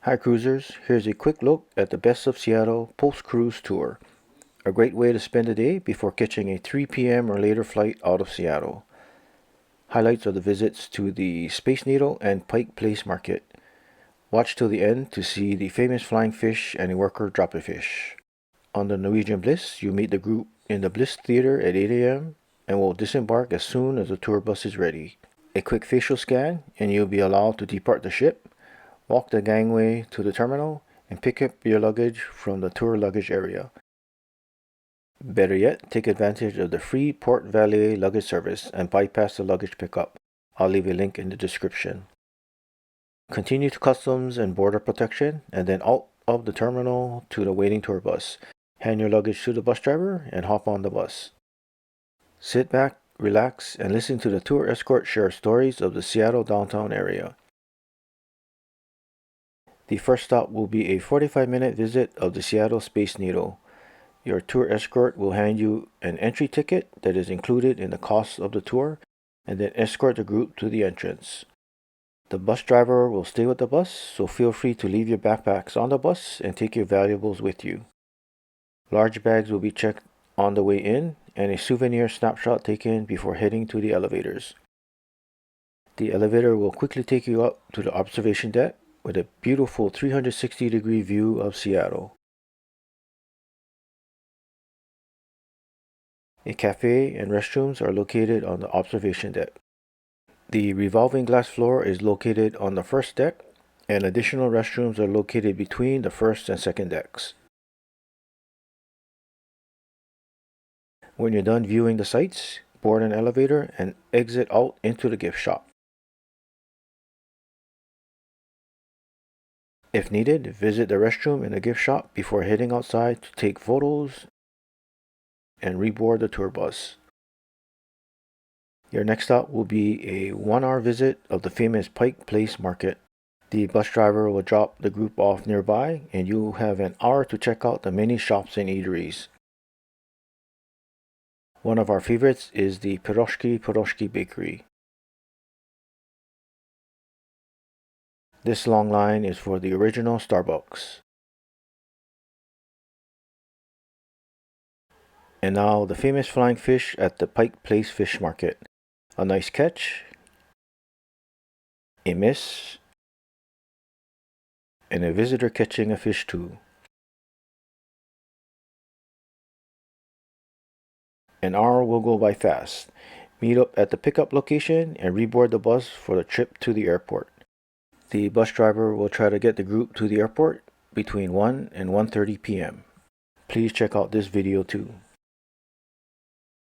Hi cruisers, here's a quick look at the Best of Seattle post-cruise tour. A great way to spend the day before catching a 3 p.m. or later flight out of Seattle. Highlights are the visits to the Space Needle and Pike Place Market. Watch till the end to see the famous flying fish and a worker drop a fish. On the Norwegian Bliss, you meet the group in the Bliss Theater at 8 a.m. and will disembark as soon as the tour bus is ready. A quick facial scan and you'll be allowed to depart the ship. Walk the gangway to the terminal and pick up your luggage from the tour luggage area. Better yet, take advantage of the free Port Valet luggage service and bypass the luggage pickup. I'll leave a link in the description. Continue to customs and border protection and then out of the terminal to the waiting tour bus. Hand your luggage to the bus driver and hop on the bus. Sit back, relax, and listen to the tour escort share stories of the Seattle downtown area. The first stop will be a 45-minute visit of the Seattle Space Needle. Your tour escort will hand you an entry ticket that is included in the cost of the tour and then escort the group to the entrance. The bus driver will stay with the bus, so feel free to leave your backpacks on the bus and take your valuables with you. Large bags will be checked on the way in and a souvenir snapshot taken before heading to the elevators. The elevator will quickly take you up to the observation deck with a beautiful 360-degree view of Seattle. A cafe and restrooms are located on the observation deck. The revolving glass floor is located on the first deck, and additional restrooms are located between the first and second decks. When you're done viewing the sights, board an elevator and exit out into the gift shop. If needed, visit the restroom in the gift shop before heading outside to take photos and reboard the tour bus. Your next stop will be a 1-hour visit of the famous Pike Place Market. The bus driver will drop the group off nearby and you'll have an hour to check out the many shops and eateries. One of our favorites is the Piroshki Bakery. This long line is for the original Starbucks. And now the famous flying fish at the Pike Place Fish Market. A nice catch, a miss, and a visitor catching a fish too. An hour will go by fast. Meet up at the pickup location and reboard the bus for the trip to the airport. The bus driver will try to get the group to the airport between 1 and 1:30 p.m. Please check out this video too.